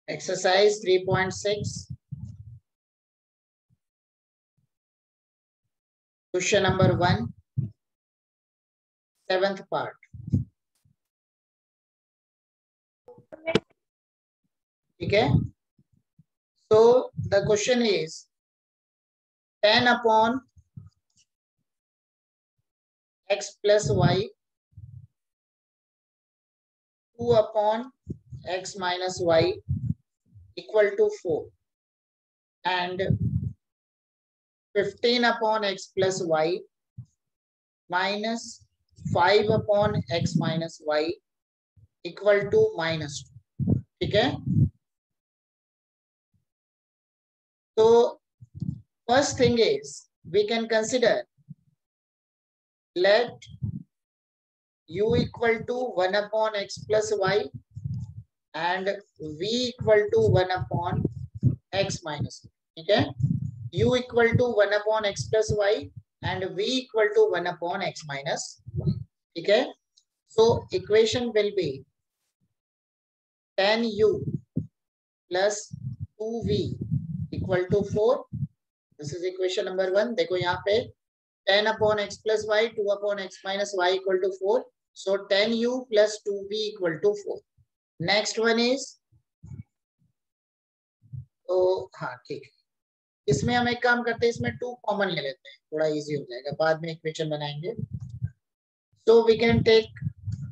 Exercise 3.6. Question number 1, 7th part. Okay. So the question is 10 upon x plus y, 2 upon x minus y equal to 4, and 15 upon x plus y minus 5 upon x minus y equal to minus 2. ठीक है. So first thing is we can consider, let u equal to 1 upon x plus y and v equal to 1 upon x minus y. Okay. U equal to 1 upon x plus y and v equal to 1 upon x minus y. Okay. So equation will be 10u plus 2v equal to 4. This is equation number 1. देखो यहाँ पे 10 upon x plus y, 2 upon x minus y equal to 4. So 10u plus 2v equal to 4. Next one is, तो हाँ ठीक है, इसमें हम एक काम करते हैं, इसमें 2 कॉमन ले लेते हैं, थोड़ा इजी हो जाएगा, बाद में इक्वेशन बनाएंगे. So we can take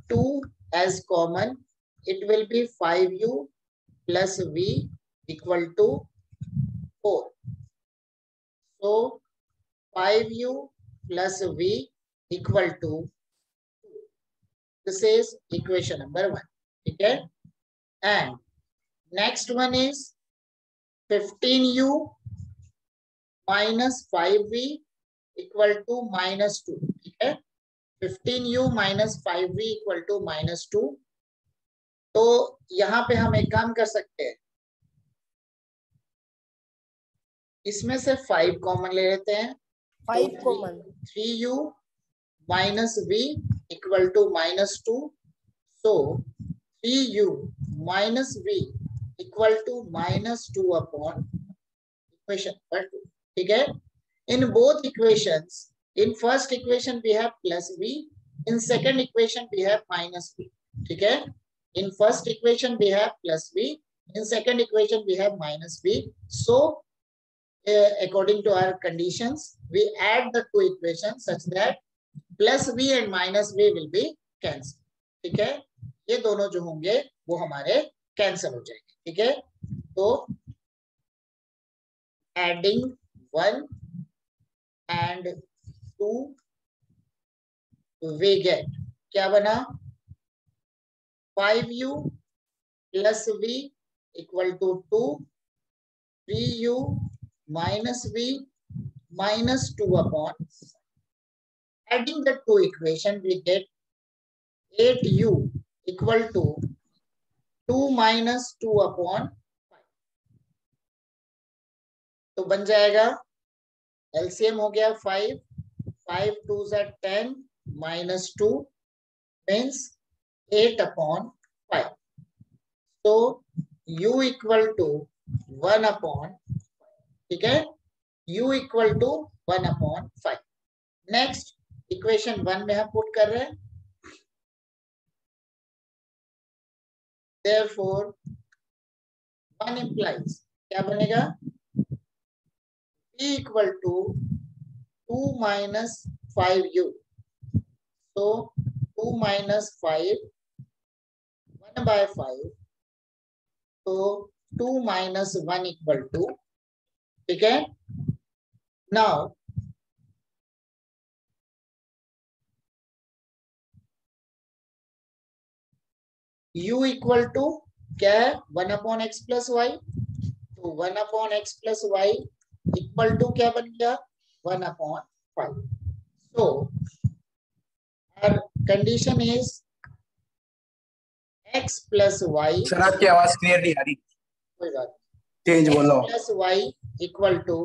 2 as common. It will be 5u plus v equal to 4. So 5u plus v equal to 2. This is equation number 1. Okay. And next one is 15u minus 5v equal to minus 2. Okay. 15u minus 5v equal to minus 2. तो यहाँ पे हम एक काम कर सकते हैं, इसमें से 5 कॉमन ले लेते हैं. 5 common. 3u minus v equal to minus 2. So 3u minus v equal to minus 2 upon equation number 2. ठीक है. In both equations, in first equation we have plus v, in second equation we have minus v. ठीक है. In first equation we have plus v, in second equation we have minus v. So according to our conditions, we add the two equations such that plus v and minus v will be cancelled. ठीक है. ये दोनों जो होंगे वो हमारे cancel हो जाएंगे. ठीक है. तो adding 1 and 2 we get, क्या बना, 5u plus v equal to 2, 3u minus v minus 2 upon. Adding the two equation we get 8u equal to 2 minus 2 upon 5. तो बन जाएगा, LCM हो गया 5, 5 2s are 10 minus 2 means 8 upon 5. So u equal to 1 upon 5. ठीक है. u equal to 1 upon 5. Next equation 1 में हम put कर रहे हैं. Therefore 1 implies, क्या बनेगा, v equal to 2 minus 5u. So 2 minus 5, 1 by 5. So 2 minus 1 equal to. ठीक है. Now u equal to क्या है, 1 upon x plus y. तो 1 upon x plus y equal to क्या बन गया, 1 upon 5. So our condition is x plus y. Sir आपकी आवाज क्लियर नहीं आ रही. कोई बात, तेज बोलो. Plus y equal to.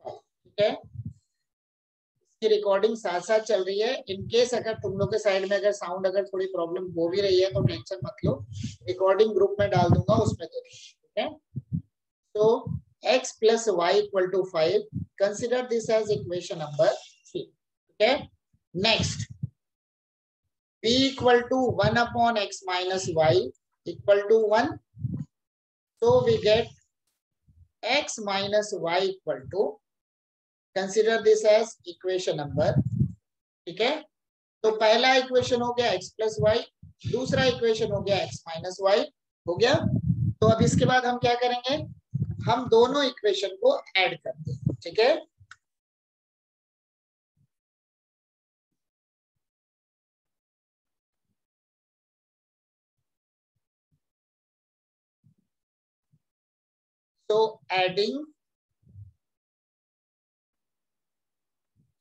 ठीक है. इसकी रिकॉर्डिंग साथ साथ चल रही है. इन केस अगर तुम लोग के साइड में अगर साउंड अगर थोड़ी प्रॉब्लम हो भी रही है तो टेंशन मत लो, रिकॉर्डिंग ग्रुप में डाल दूंगा, उसमें देखो. So x plus y equal to 5. Consider this as equation number 3. Okay. Next, b equal to 1 upon x minus y equal to 1. So we get x minus y equal to, consider this as equation number. ठीक है, तो पहला equation हो गया x plus Y, दूसरा equation हो गया x minus Y, हो गया। तो अब इसके बाद हम क्या करेंगे, हम दोनों इक्वेशन को ऐड कर देंगे। ठीक है, so adding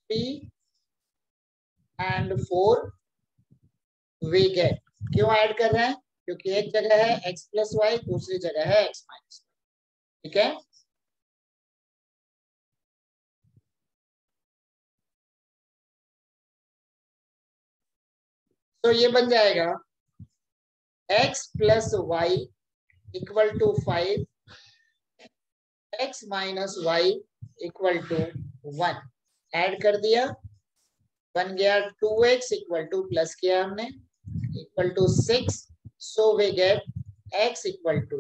3 and 4 we get, क्यों ऐड कर रहे हैं, क्योंकि एक जगह है x प्लस वाई, दूसरी जगह है x माइनस। ठीक है, तो ये बन जाएगा x plus y equal to 5, x minus y equal to 1। Add कर दिया, बन गया 2x इक्वल टू, प्लस किया हमने, equal to 6। So we get x equal to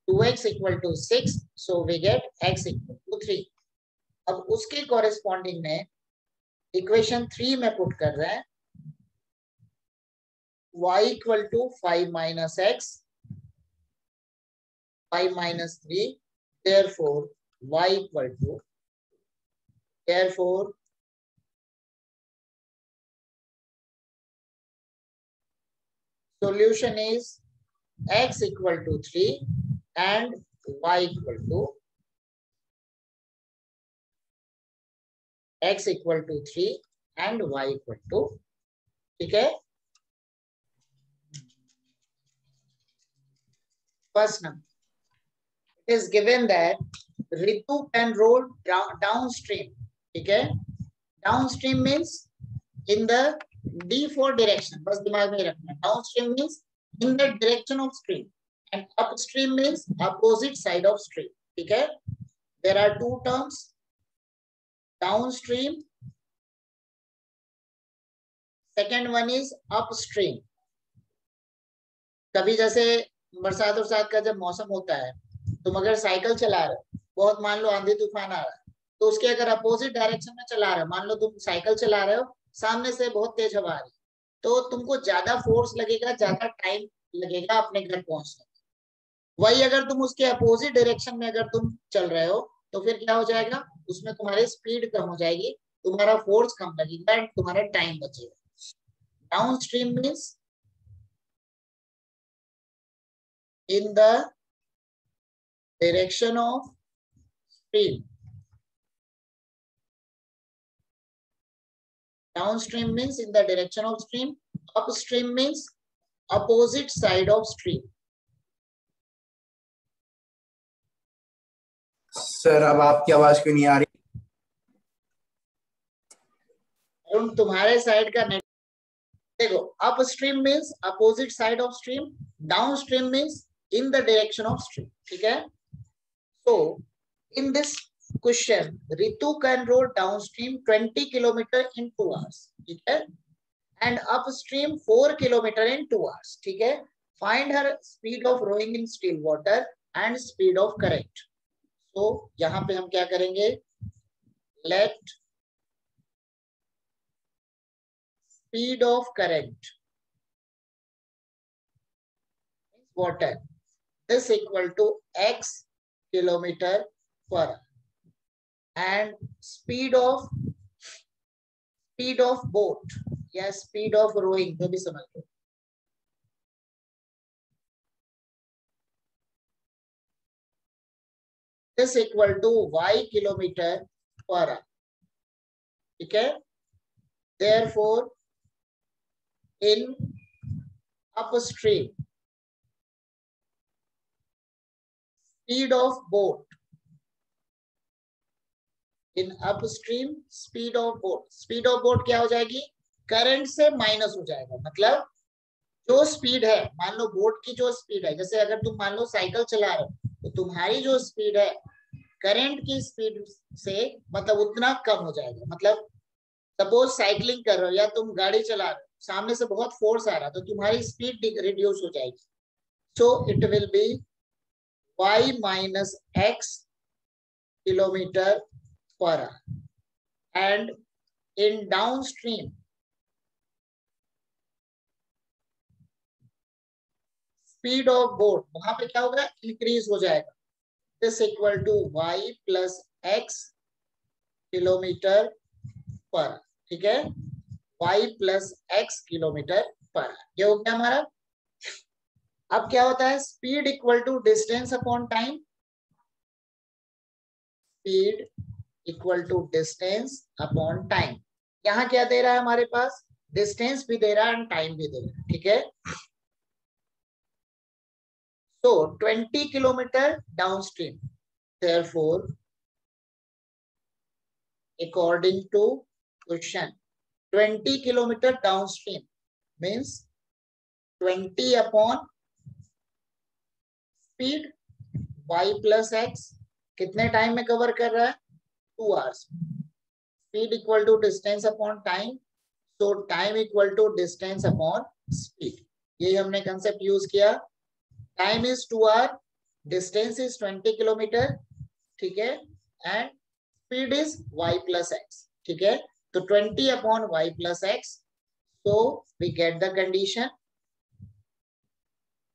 2x equal to 6, so we get x equal to 3। अब उसके corresponding में equation 3 में पुट कर रहे हैं, y equal to 5 minus x, 5 minus 3, therefore y equal to, therefore solution is x equal to 3 and y equal to, x equal to 3 and y equal to, ठीक है। First number, it is given that Ritu can roll downstream. ठीक है, downstream means in the D4 direction, बस दिमाग में रखना। Downstream means in the direction of stream and upstream means opposite side of stream। ठीक है, there are two terms, downstream, second one is upstream। कभी जैसे बरसात बरसात का जब मौसम होता है, तुम अगर साइकिल चला रहे हो, बहुत मान लो आंधी तूफान आ रहा है, तो उसके अगर अपोजिट डायरेक्शन में चला रहे हो, मान लो तुम साइकिल चला रहे हो, सामने से बहुत तेज हवा आ रही, तो तुमको ज्यादा फोर्स लगेगा, ज्यादा टाइम लगेगा अपने घर पहुंचने में। वही अगर तुम उसके अपोजिट डायरेक्शन में अगर तुम चल रहे हो, तो फिर क्या हो जाएगा, उसमें तुम्हारी स्पीड कम हो जाएगी, तुम्हारा फोर्स कम लगेगा एंड तुम्हारा टाइम बचेगा। Down stream means in the direction of stream, downstream means in the direction of stream, upstream means opposite side of stream। Sir अब आपकी आवाज क्यों नहीं आ रही? अरुण तुम्हारे साइड का नेट, देखो upstream means opposite side of stream, downstream means in the direction of stream। ठीक है, so in this question Ritu can roll downstream 20 kilometer in 2 hours। ठीक है, and upstream 4 kilometer in 2 hours। ठीक है, find her speed of rowing in still water and speed of current। so यहाँ पे हम क्या करेंगे, let speed of current water is equal to x kilometer per hour and speed of boat या speed of rowing, जो भी समझ लो, is equal to y kilometer per hour। ठीक है, therefore in upstream speed of boat, in upstream speed of boat, speed of boat क्या हो जाएगी, current से माइनस हो जाएगा, मतलब जो स्पीड है, मान लो बोट की जो स्पीड है, जैसे अगर तुम मान लो साइकिल चला रहे हो तो तुम्हारी जो स्पीड है करंट की स्पीड से मतलब उतना कम हो जाएगा। मतलब सपोज साइकिलिंग कर रहे हो या तुम गाड़ी चला रहे हो, सामने से बहुत फोर्स आ रहा है तो तुम्हारी स्पीड रिड्यूस हो जाएगी। So it will be y minus x kilometre per hour and in downstream speed of boat, वहां पे क्या होगा, इंक्रीज हो जाएगा। This equal to y plus x kilometre per, ठीक है, y प्लस x किलोमीटर पर, ये हो गया हमारा। अब क्या होता है, speed equal to distance upon time, speed equal to distance upon time. यहाँ क्या दे रहा है हमारे पास, डिस्टेंस भी दे रहा है एंड टाइम भी दे रहा है, ठीक है। तो 20 kilometre downstream, therefore according to question 20 kilometre downstream means 20 upon speed y plus x, कितने टाइम में कवर कर रहा है, 2 hours. Speed equal to distance upon time, so time equal to distance upon speed, यही हमने कंसेप्ट यूज किया। Time is 2 hour, distance is 20 kilometre, ठीक है, and speed is y plus x, ठीक है। तो 20 upon y plus x, so we get the condition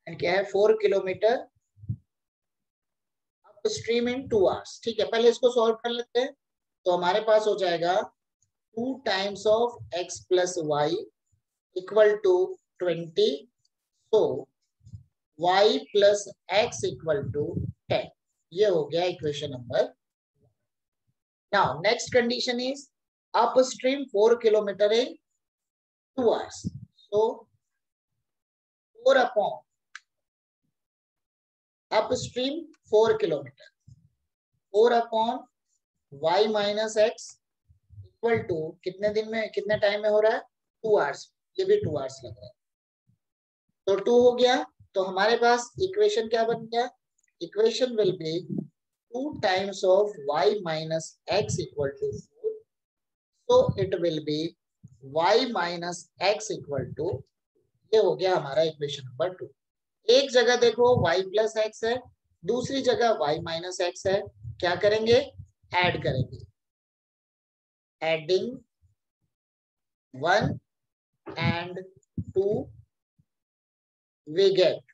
and क्या है 4 kilometre up stream in 2 hours, ठीक है। पहले इसको सॉल्व कर लेते हैं, तो हमारे पास हो जाएगा 2 times of x plus y equal to 20, so y plus x equal to 10, ये हो गया equation number. Now next condition is upstream 4 kilometre in 2 hours, so 4 upon upstream 4 kilometre, 4 upon y minus x equal to कितने दिन में, कितने time में हो रहा है, 2 hours, ये भी 2 hours लग रहा है, तो 2 हो गया। तो हमारे पास इक्वेशन क्या बन गया, equation will be 2 times of y minus x equal to 4, so it will be y minus x equal to, ये हो गया हमारा इक्वेशन नंबर 2। एक जगह देखो y प्लस एक्स है, दूसरी जगह y माइनस एक्स है, क्या करेंगे, ऐड करेंगे, adding 1 and 2 we get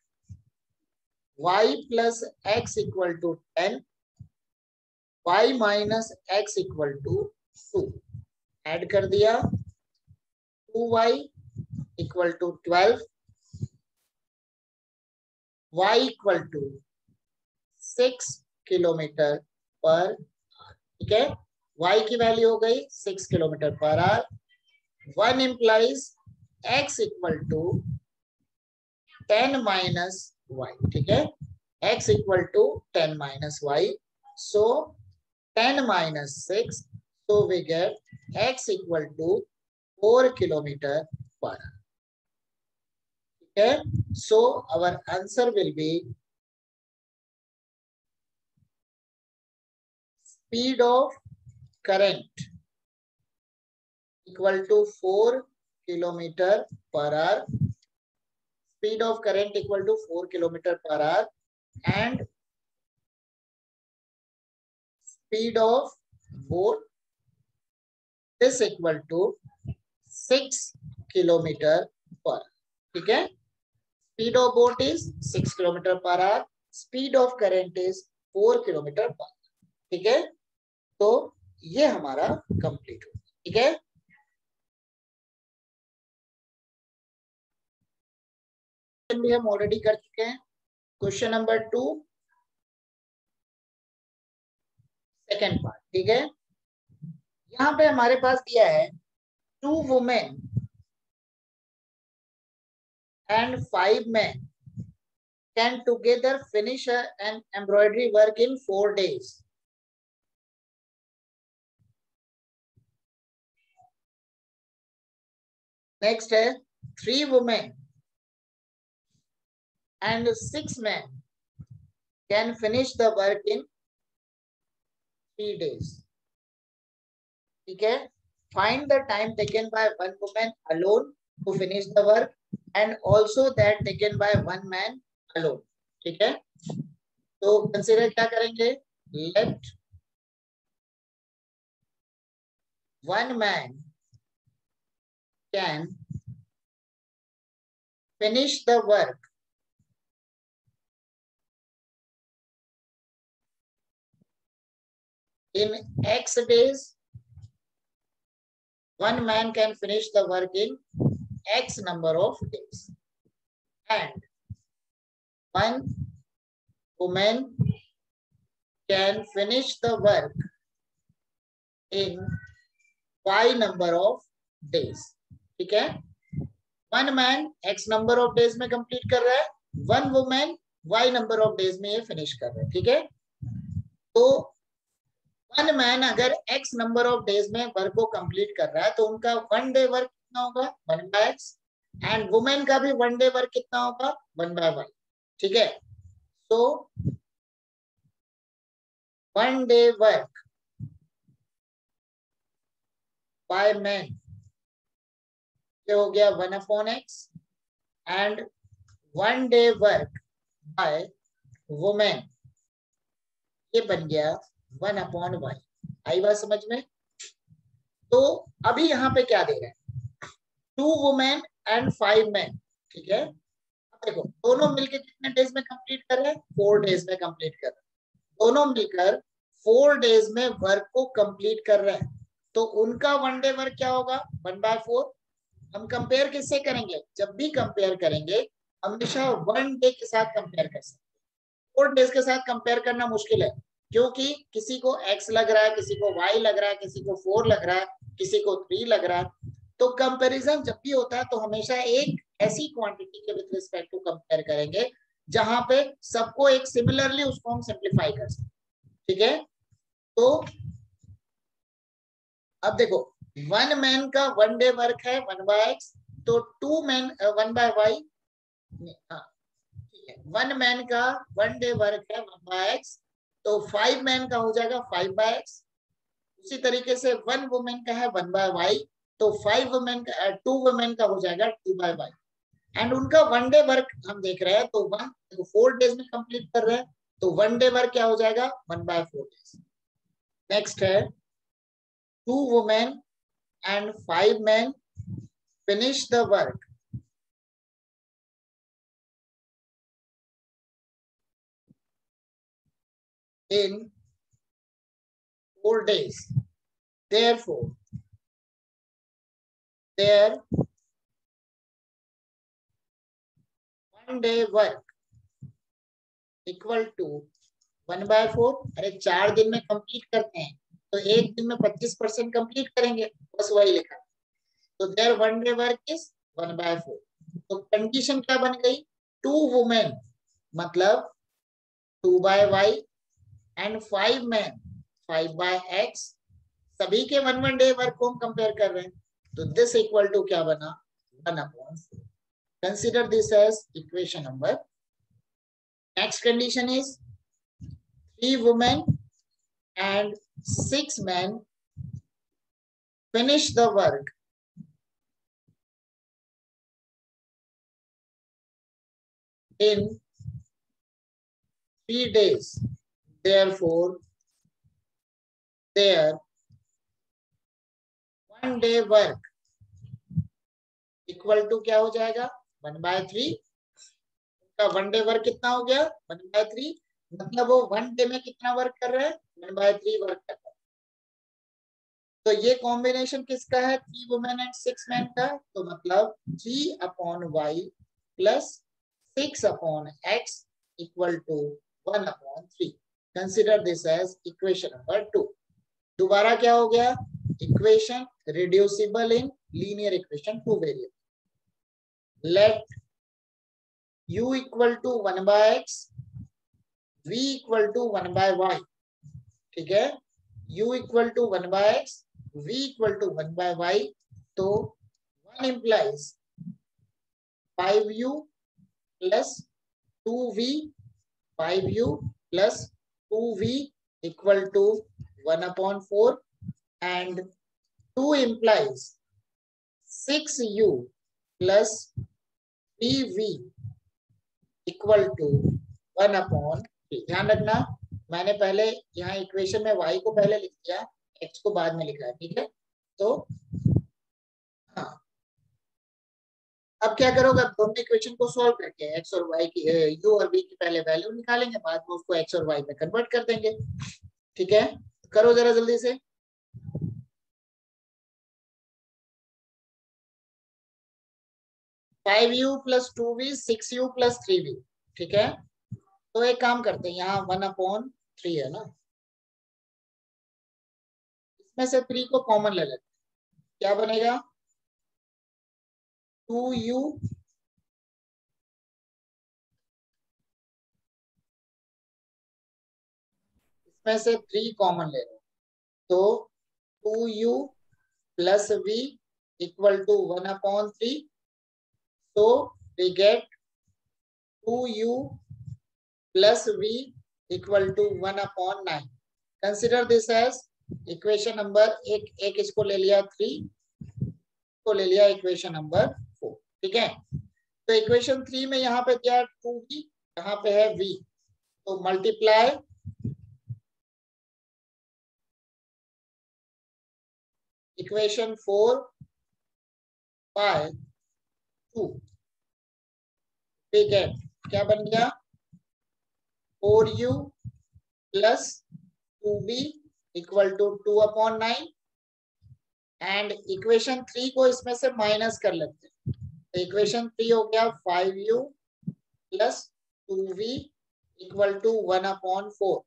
y plus x equal to 10, y minus x equal to 2, add कर दिया, 2y equal to 12, y equal to 6 kilometre per, ठीक है, y की वैल्यू हो गई 6 kilometre per hour, 1 implies x equal to 10 minus y, ठीक है, x equal to 10 minus y, so 10 minus 6, so we get x equal to 4 kilometre per, ठीक है। So our answer will be speed of current equal to 4 kilometer per hour, speed of current equal to 4 kilometer per hour, and speed of boat is equal to 6 kilometer per hour, ठीक है। speed of boat is 6 kilometer per hour, speed of current is 4 kilometer per hour, ठीक है। तो ये हमारा complete हो, ठीक है। भी हम ऑलरेडी कर चुके हैं। क्वेश्चन नंबर 2 सेकेंड पार्ट, ठीक है। यहाँ पे हमारे पास दिया है 2 women and 5 men can together finish an embroidery work in 4 days. Next है 3 women and 6 men can finish the work in 3 days. ठीक है, find the time taken by one woman alone to finish the work and also that taken by one man alone. ठीक है, तो consider क्या करेंगे, let one man can finish the work in X days. One man can finish the work in X number of days. And one woman can finish the work in Y number of days. ठीक है, one man X number of days में complete कर रहा है, one women Y number of days में ये finish कर रहा है. ठीक है, तो वन मैन अगर X नंबर ऑफ डेज में वर्क को कंप्लीट कर रहा है तो उनका वन डे वर्क कितना होगा, 1/x, एंड वुमेन का भी वन डे वर्क कितना होगा, 1/y. ठीक है, तो one day work by man हो गया 1/x and one day work by women ये बन गया 1/y. आई बात समझ में? तो अभी यहाँ पे क्या दे रहे हैं, 2 वुमेन एंड 5 मैन. ठीक है, अब देखो दोनों मिलकर कितने डेज में कंप्लीट कर रहे हैं, 4 डेज में कंप्लीट कर रहे हैं. दोनों मिलकर 4 डेज में वर्क को कंप्लीट कर रहे हैं, तो उनका वन डे वर्क क्या होगा, 1/4. हम कंपेयर किससे करेंगे, जब भी कंपेयर करेंगे हमेशा वन डे के साथ कंपेयर कर सकते हैं. 4 डेज के साथ कंपेयर करना मुश्किल है क्योंकि किसी को x लग रहा है, किसी को y लग रहा है, किसी को 4 लग रहा है, किसी को 3 लग रहा है. तो कंपैरिजन जब भी होता है तो हमेशा एक ऐसी क्वांटिटी के विद रिस्पेक्ट टू कंपेयर करेंगे जहां पे सबको एक सिमिलरली उसको हम सिंप्लीफाई कर सकते. ठीक है, तो अब देखो वन मैन का वन डे वर्क है 1/x, तो 2 मैन 1/y. ठीक है, वन मैन का वन डे वर्क है 1/x, तो 5 मैन का हो जाएगा 5/x. उसी तरीके से वन वुमेन का है 1/y, तो 5 वुमेन का 2 वुमेन का हो जाएगा 2/y. एंड उनका वन डे वर्क हम देख रहे हैं तो 4 डेज में कंप्लीट कर रहे हैं, तो वन डे वर्क क्या हो जाएगा, 1/4 डेज. नेक्स्ट है 2 women and 5 man finish the work in 4 days. Therefore, their one day work equal to 1/4. अरे 4 दिन में कंप्लीट करते हैं तो एक दिन में 25% कंप्लीट करेंगे, बस वही लिखा. तो their one day work is 1/4. तो कंडीशन क्या बन गई, 2 वुमेन मतलब 2/y एंड 5 मैन 5/x. सभी के 1 डे वर्क को हम कंपेयर कर रहे हैं, तो दिस इक्वल टू क्या बना, 1/4. Consider this as equation number. Next condition is 3 women and 6 man finish the work in 3 days. Therefore, their one day work इक्वल टू क्या हो जाएगा, 1/3. उनका वन डे वर्क कितना हो गया, 1/3. मतलब वो वन डे में कितना वर्क कर रहे हैं, 1/3 वर्क कर रहे हैं. तो ये कॉम्बिनेशन किसका है, 3 वुमेन एंड 6 मैन का. तो मतलब 3/y plus 6/x equal to 1/3. Consider this as equation number 2. दोबारा क्या हो गया, equation reducible in linear equation 2 variable. Let u equal to 1/x, v equal to 1/y. ठीक है, u equal to 1/x, v equal to 1/y. तो 1 implies 5u plus 2v 5u plus 2v equal to 1/4 and 2 implies 6u plus 3v equal to 1/3। ध्यान रखना मैंने पहले यहाँ equation में y को पहले लिख दिया, x को बाद में लिखा है, ठीक है। तो हाँ, अब क्या करोगे, अब दोनों इक्वेशन को सॉल्व करके x और y की u और v की पहले वैल्यू निकालेंगे, बाद में उसको x और y में कन्वर्ट कर देंगे, ठीक है। करो जरा जल्दी से। Five you plus 2v 6u plus 3v, ठीक है। तो एक काम करते हैं, यहाँ 1/3 है ना, इसमें से 3 को कॉमन ले लेते हैं, क्या बनेगा 2u इसमें से 3 कॉमन ले लो, तो 2u plus v equal to 1/3। so we get 2u plus v equal to 1/9। consider this as equation number एक इसको ले लिया 3, को ले लिया इक्वेशन नंबर 4, ठीक है। तो इक्वेशन 3 में यहाँ पे क्या 2v, यहाँ पे है v, तो multiply equation 4 by 2, we get क्या बन गया 4u plus 2v equal to 2/9 and equation 3 को इसमें से माइनस कर लेते हैं, तो इक्वेशन 3 हो गया 5u plus 2v equal to 1/4।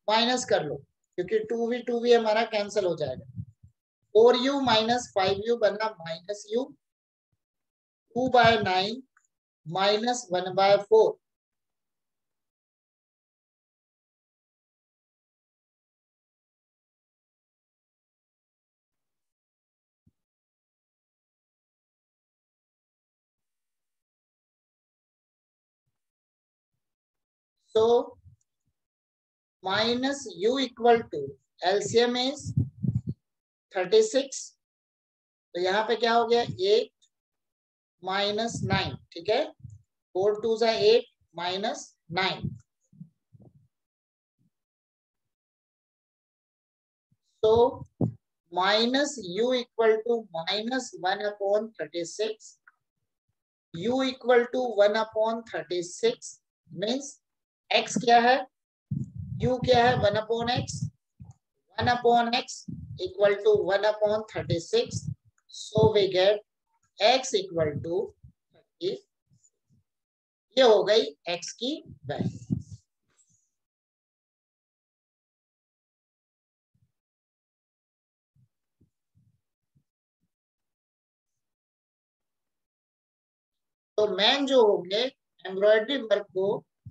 Minus कर लो क्योंकि 2v हमारा कैंसिल हो जाएगा, 4u माइनस 5u बनना -u, 2/9 minus 1/4। so minus u equal to LCM is 36, तो यहाँ पे क्या हो गया 8 माइनस 9, ठीक है, 4 2 जा 8 minus 9, so minus u equal to minus 1/36, u equal to 1/36 means x क्या है, u क्या है 1/x, 1/x equal to 1/36, so we get x equal to 30। ये हो गई x की वैल्यू। तो मैन जो होंगे एम्ब्रॉयडरी वर्क को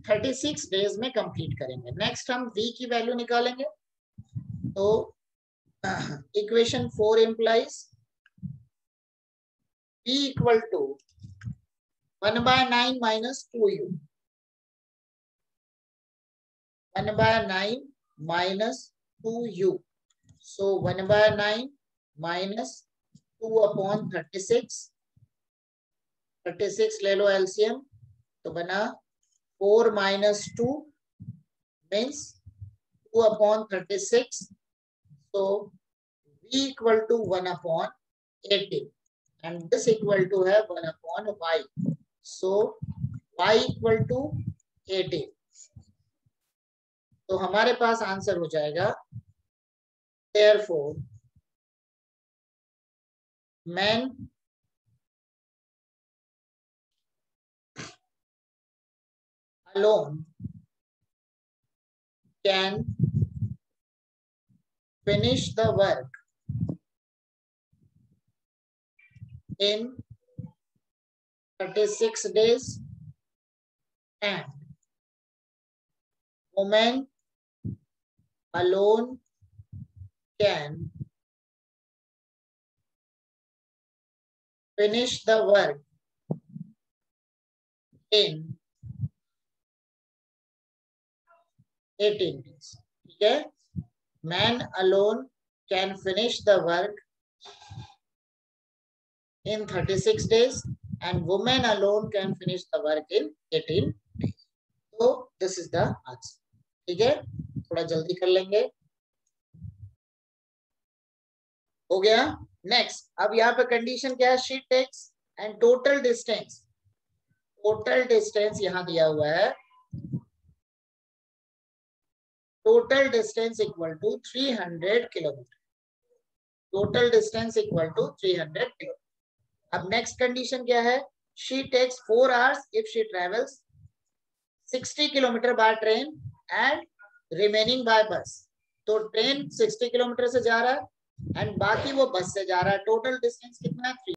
36 डेज में कंप्लीट करेंगे। नेक्स्ट हम v की वैल्यू निकालेंगे, तो equation 4 implies v equal to 1/9 minus 2u, 1/9 minus 2u, so 1/9 minus 2/36, 36 ले लो एलसीएम, तो बना 4 minus 2 means 2/36, so v equal to 1/80 and this equal to है 1/y, so y equal to 80। तो हमारे पास आंसर हो जाएगा therefore man alone can finish the work in 36 days and woman alone can finish the work in 18 days. ठीक है, man alone can finish the work in 36 days and woman alone can finish the work in 18 days. So this is the answer. ठीक है, थोड़ा जल्दी कर लेंगे, हो गया। नेक्स्ट, अब यहाँ पे कंडीशन क्या है, she takes and total distance, total distance यहाँ दिया हुआ है, total distance equal to 300 kilometre, total distance equal to 300 kilometre. अब नेक्स्ट कंडीशन क्या है, she takes 4 hours if she travels 60 kilometre by train and remaining by bus. तो train 60 kilometre से जा रहा है एंड बाकी वो बस से जा रहा है, टोटल डिस्टेंस कितना है 300।